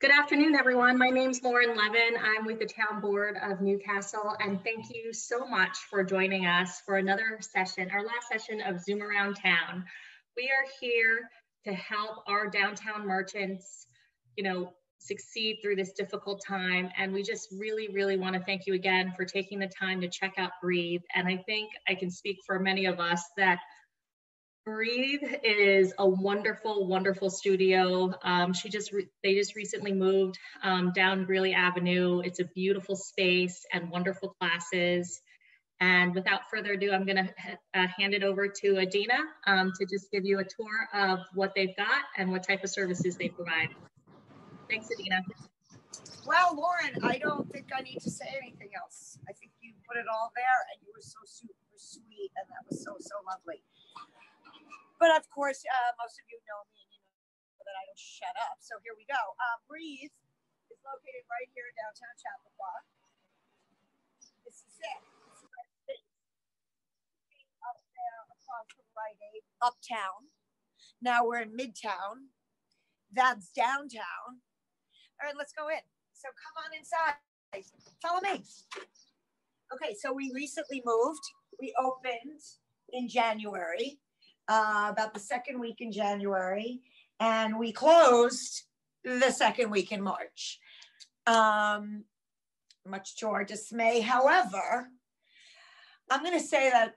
Good afternoon, everyone. My name's Lauren Levin. I'm with the Town Board of Newcastle, and thank you so much for joining us for another session, our last session of Zoom Around Town. We are here to help our downtown merchants, succeed through this difficult time. And we just really want to thank you again for taking the time to check out Breathe. And I think I can speak for many of us that Breathe is a wonderful studio. They just recently moved down Greeley Avenue. It's a beautiful space and wonderful classes. And without further ado, I'm going to hand it over to Adina to just give you a tour of what they've got and what type of services they provide. Thanks, Adina. Well, Lauren, I don't think I need to say anything else. I think you put it all there, and you were so super sweet, and that was so lovely. But of course, most of you know me, and you know that I don't shut up. So here we go. Breathe is located right here in downtown Chappaqua. This is it. This is our space. Up there across from Rite Aid, uptown. Now we're in Midtown. That's downtown. All right, let's go in. So come on inside. Follow me. Okay, so we recently moved. We opened in January. About the second week in January, and we closed the second week in March. Much to our dismay. However, I'm going to say that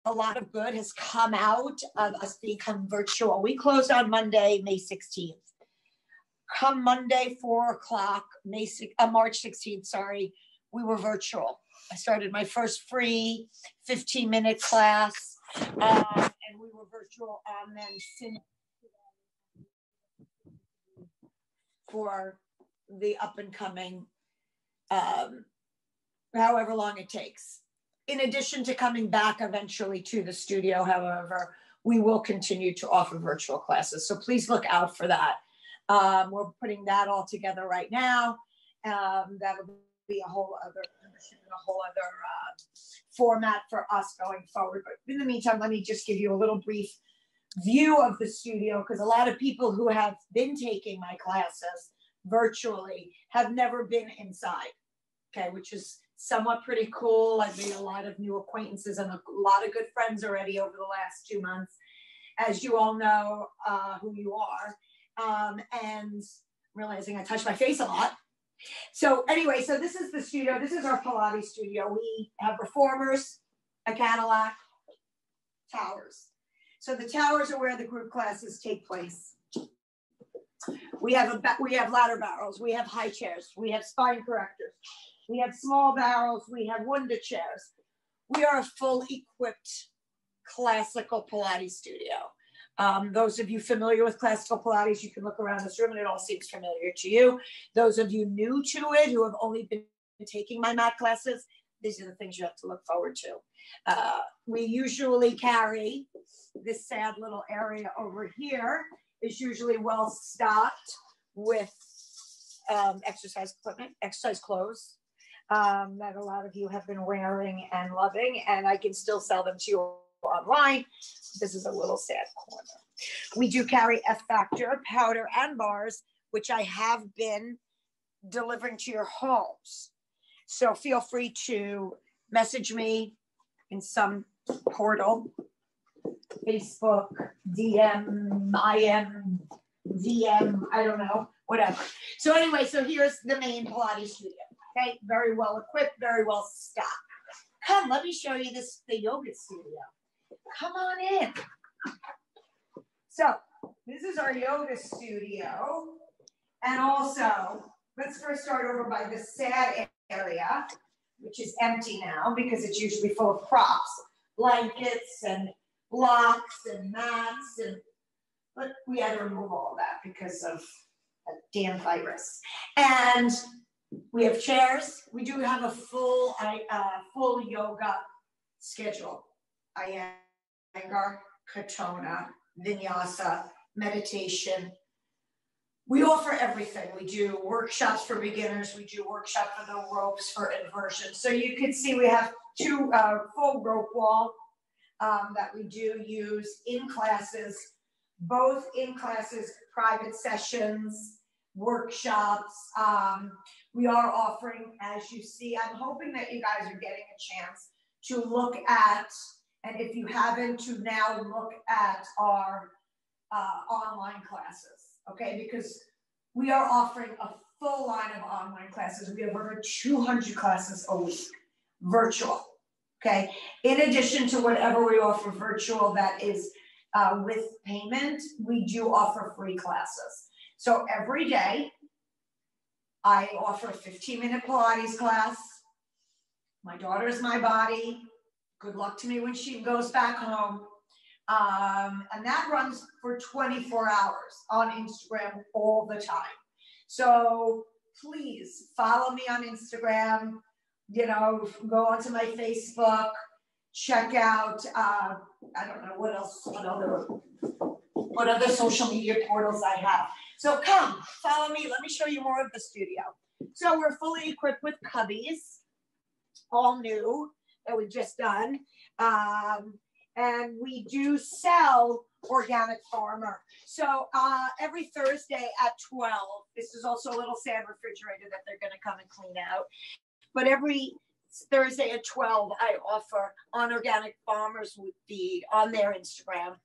a lot of good has come out of us become virtual. We closed on Monday, May 16th. Come Monday, 4 o'clock, March 16th, we were virtual. I started my first free 15-minute class. And we were virtual on them since for the up and coming, however long it takes. In addition to coming back eventually to the studio, however, we will continue to offer virtual classes. So please look out for that. We're putting that all together right now. That'll be a whole other format for us going forward. But in the meantime, let me just give you a little brief view of the studio, because a lot of people who have been taking my classes virtually have never been inside, okay, which is somewhat pretty cool. I've made a lot of new acquaintances and a lot of good friends already over the last 2 months, as you all know who you are, and realizing I touch my face a lot. So anyway, so this is the studio. This is our Pilates studio. We have reformers, a Cadillac, towers. So the towers are where the group classes take place. We have ladder barrels. We have high chairs. We have spine correctors. We have small barrels. We have window chairs. We are a full equipped classical Pilates studio. Those of you familiar with classical Pilates, you can look around this room and it all seems familiar to you. Those of you new to it who have only been taking my mat classes, these are the things you have to look forward to. We usually carry this sad little area over here is usually well stocked with exercise equipment, exercise clothes that a lot of you have been wearing and loving, and I can still sell them to you online. This is a little sad corner. We do carry F Factor, powder, and bars, which I have been delivering to your homes. So feel free to message me in some portal, Facebook, DM, IM, VM, I don't know, whatever. So anyway, so here's the main Pilates studio. Okay, very well equipped, very well stocked. Come, let me show you the yoga studio. Come on in. So this is our yoga studio. And also, let's first start over by the sad area, which is empty now because it's usually full of props, blankets and blocks and mats. But we had to remove all that because of a damn virus. And we have chairs. We do have a full yoga schedule. Iyengar, Katona, Vinyasa, meditation. We offer everything. We do workshops for beginners. We do workshops for the ropes for inversion. So you can see we have two full rope wall that we do use in classes, both in classes, private sessions, workshops. We are offering, as you see, I'm hoping that you guys are getting a chance to look at, and if you haven't, to now look at our online classes, okay? Because we are offering a full line of online classes. We have over 200 classes a week, virtual, okay? In addition to whatever we offer virtual that is with payment, we do offer free classes. So every day, I offer a 15-minute Pilates class. My daughter's my body. Good luck to me when she goes back home. And that runs for 24 hours on Instagram all the time. So please follow me on Instagram, you know, go onto my Facebook, check out, I don't know what else, what other social media portals I have. So come, follow me. Let me show you more of the studio. So we're fully equipped with cubbies, all new, that we've just done. And we do sell organic farmer. So every Thursday at 12, this is also a little sand refrigerator that they're gonna come and clean out. But every Thursday at 12, I offer on Organic Farmers with Feed on their Instagram,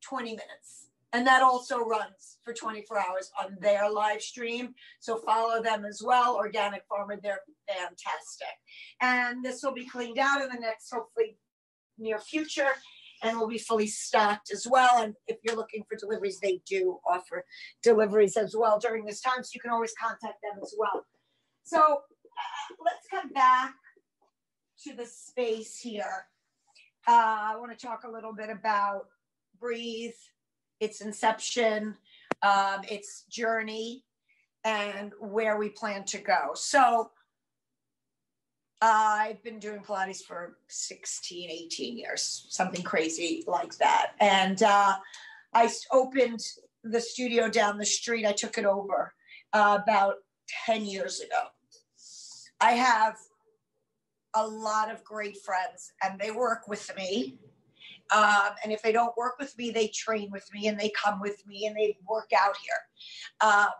20 minutes. And that also runs for 24 hours on their live stream. So follow them as well. Organic Farmer, they're fantastic. And this will be cleaned out in the next, hopefully, near future, and will be fully stocked as well. And if you're looking for deliveries, they do offer deliveries as well during this time. So you can always contact them as well. So let's come back to the space here. I want to talk a little bit about Breathe, its inception, its journey, and where we plan to go. So I've been doing Pilates for 16, 18 years, something crazy like that. And I opened the studio down the street. I took it over about 10 years ago. I have a lot of great friends, and they work with me. And if they don't work with me, they train with me, and they come with me, and they work out here.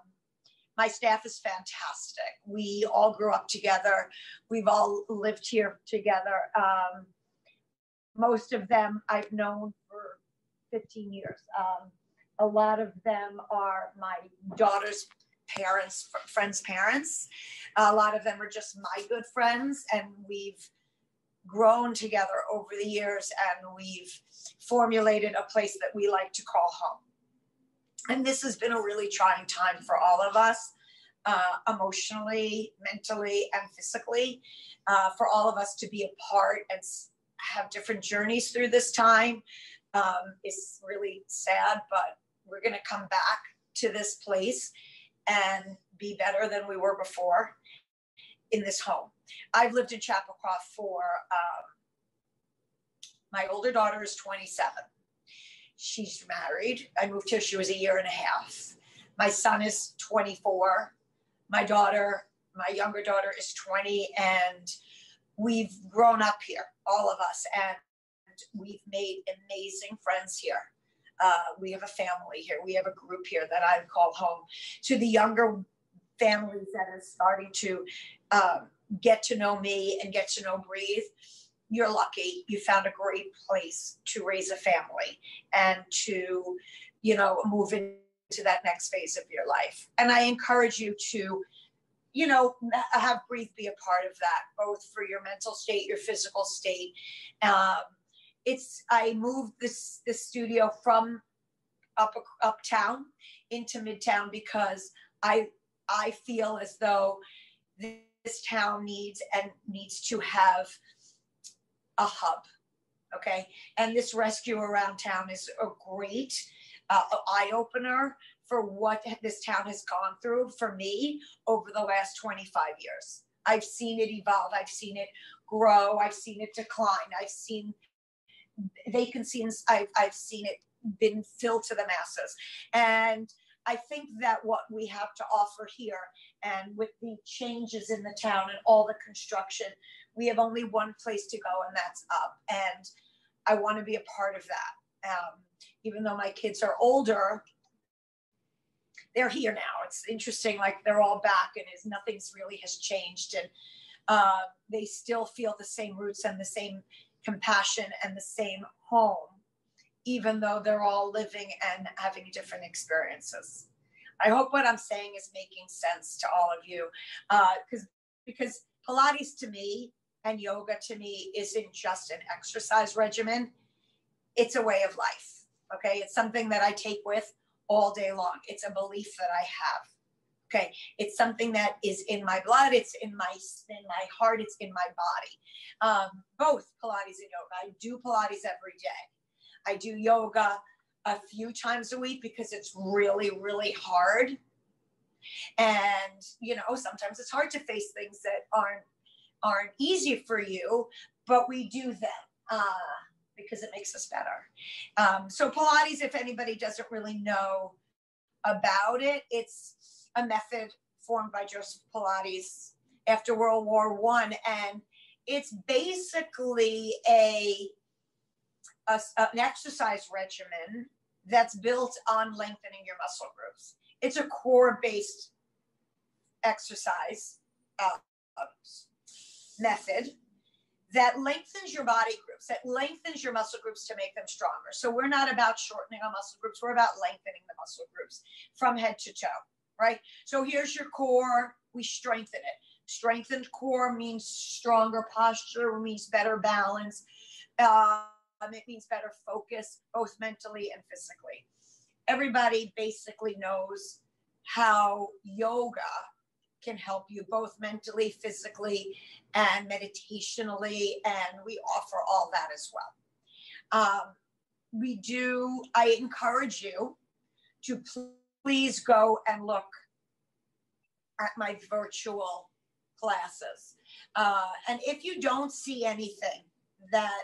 My staff is fantastic. We all grew up together. We've all lived here together. Most of them I've known for 15 years. A lot of them are my daughter's parents, friends' parents. A lot of them are just my good friends, and we've grown together over the years, and we've formulated a place that we like to call home. And this has been a really trying time for all of us, emotionally, mentally, and physically, for all of us to be apart and have different journeys through this time. It's really sad, but we're going to come back to this place and be better than we were before in this home. I've lived in Chappaqua for, my older daughter is 27. She's married. I moved here, she was a year and a half. My son is 24. My younger daughter is 20, and we've grown up here, all of us, and we've made amazing friends here. We have a family here. We have a group here that I call home. To the younger families that are starting to get to know me and get to know Breathe, you're lucky. You found a great place to raise a family and to, you know, move into that next phase of your life. And I encourage you to, you know, have Breathe be a part of that, both for your mental state, your physical state. I moved this studio from uptown into Midtown because I feel as though this town needs to have a hub, okay? And this rescue around town is a great eye-opener for what this town has gone through for me over the last 25 years. I've seen it evolve. I've seen it grow. I've seen it decline. I've seen vacancies. I've seen it been filled to the masses. And I think that what we have to offer here, and with the changes in the town and all the construction, we have only one place to go, and that's up. And I want to be a part of that. Even though my kids are older, they're here now. It's interesting, like they're all back and nothing's really has changed. And they still feel the same roots and the same compassion and the same home, even though they're all living and having different experiences. I hope what I'm saying is making sense to all of you, because Pilates to me and yoga to me isn't just an exercise regimen. It's a way of life. Okay. It's something that I take with all day long. It's a belief that I have. Okay. It's something that is in my blood. It's in my heart. It's in my body. Both Pilates and yoga. I do Pilates every day. I do yoga a few times a week because it's really, really hard. And, you know, sometimes it's hard to face things that aren't easy for you, but we do them because it makes us better. So Pilates, if anybody doesn't really know about it, it's a method formed by Joseph Pilates after World War I, and it's basically an exercise regimen that's built on lengthening your muscle groups. It's a core-based exercise method that lengthens your body groups, that lengthens your muscle groups to make them stronger. So we're not about shortening our muscle groups. We're about lengthening the muscle groups from head to toe, right? So here's your core. We strengthen it. Strengthened core means stronger posture, means better balance. It means better focus, both mentally and physically. Everybody basically knows how yoga can help you both mentally, physically, and meditationally, and we offer all that as well. I encourage you to please go and look at my virtual classes. And if you don't see anything that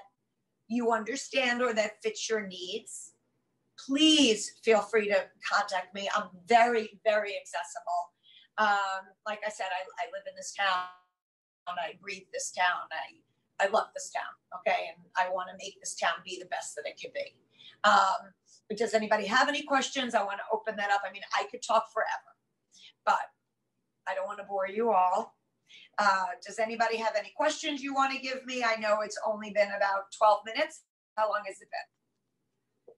you understand or that fits your needs, please feel free to contact me. I'm very, very accessible. Like I said, I live in this town. I breathe this town. I love this town. Okay. And I want to make this town be the best that it can be. But does anybody have any questions? I want to open that up. I mean, I could talk forever, but I don't want to bore you all. Does anybody have any questions you want to give me? I know it's only been about 12 minutes. How long has it been?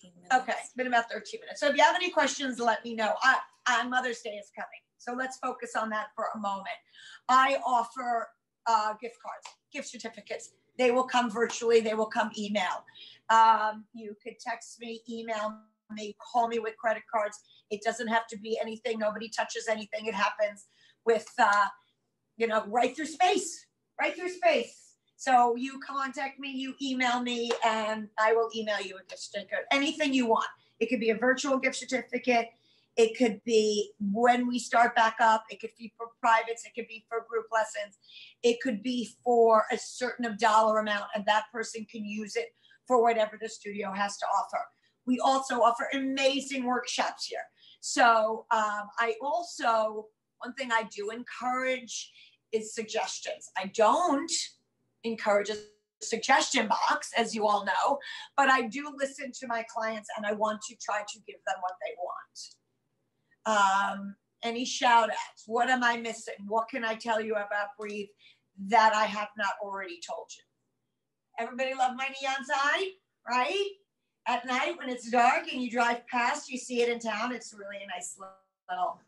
13 minutes. Okay, it's been about 13 minutes. So if you have any questions, let me know. Mother's Day is coming, so let's focus on that for a moment. I offer gift cards, gift certificates. They will come virtually. They will come email. You could text me, email me, call me with credit cards. It doesn't have to be anything. Nobody touches anything. It happens with, right through space, So you contact me, you email me, and I will email you a gift certificate, anything you want. It could be a virtual gift certificate. It could be when we start back up. It could be for privates. It could be for group lessons. It could be for a certain dollar amount, and that person can use it for whatever the studio has to offer. We also offer amazing workshops here. So one thing I do encourage is suggestions. I don't encourage a suggestion box, as you all know, but I do listen to my clients and I want to try to give them what they want. Any shout outs? What am I missing? What can I tell you about Breathe that I have not already told you? Everybody love my neon sign, right? At night when it's dark and you drive past, you see it in town. It's really a nice little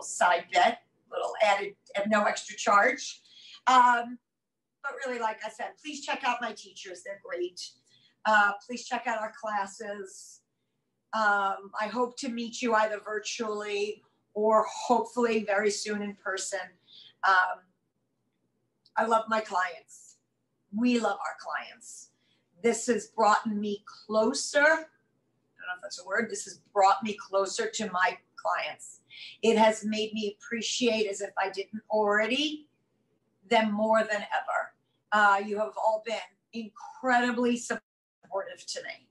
side bet, little added at no extra charge. But really, like I said, please check out my teachers. They're great. Please check out our classes. I hope to meet you either virtually or hopefully very soon in person. I love my clients. We love our clients. This has brought me closer. I don't know if that's a word. This has brought me closer to my clients. It has made me appreciate, as if I didn't already, them more than ever. You have all been incredibly supportive to me.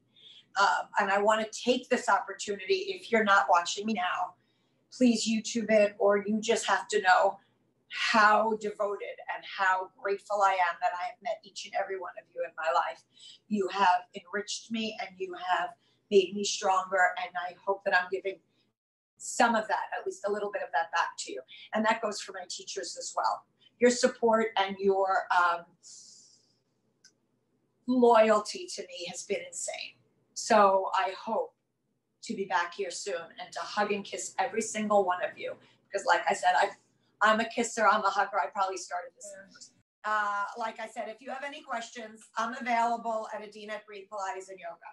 And I want to take this opportunity, if you're not watching me now, please YouTube it, or you just have to know how devoted and how grateful I am that I have met each and every one of you in my life. You have enriched me and you have made me stronger. And I hope that I'm giving some of that, at least a little bit of that, back to you. And that goes for my teachers as well. Your support and your loyalty to me has been insane. So I hope to be back here soon and to hug and kiss every single one of you. Because like I said, I'm a kisser, I'm a hugger. I probably started this. Like I said, if you have any questions, I'm available at Adina at Breathe Pilates and Yoga.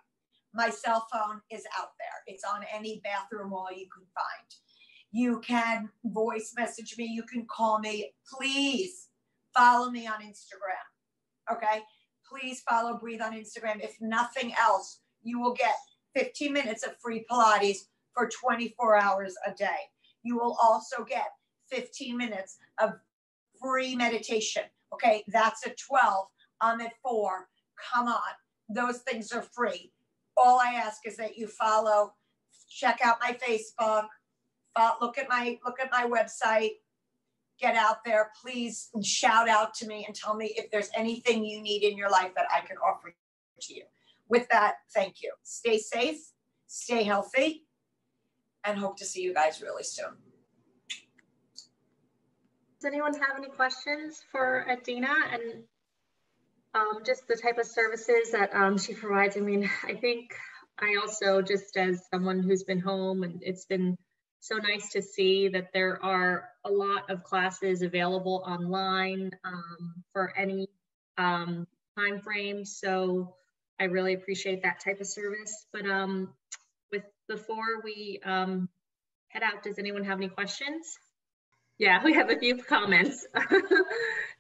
My cell phone is out there. It's on any bathroom wall you can find. You can voice message me. You can call me. Please follow me on Instagram. Okay? Please follow Breathe on Instagram. If nothing else, you will get 15 minutes of free Pilates for 24 hours a day. You will also get 15 minutes of free meditation. Okay, that's at 12. I'm at 4. Come on. Those things are free. All I ask is that you follow, check out my Facebook, look at my website, get out there, please shout out to me and tell me if there's anything you need in your life that I can offer to you. With that, thank you. Stay safe, stay healthy, and hope to see you guys really soon. Does anyone have any questions for Adina and just the type of services that she provides? I mean, I think I also, just as someone who's been home, and it's been so nice to see that there are a lot of classes available online for any time frame. So I really appreciate that type of service. But before we head out, does anyone have any questions? Yeah, we have a few comments.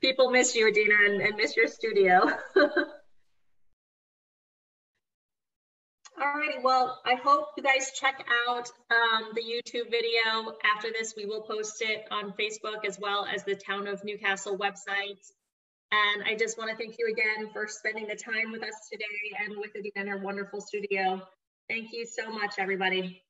People miss you, Adina, and miss your studio. Alrighty, well, I hope you guys check out the YouTube video. After this, we will post it on Facebook as well as the Town of Newcastle website. And I just want to thank you again for spending the time with us today and with Adina in her wonderful studio. Thank you so much, everybody.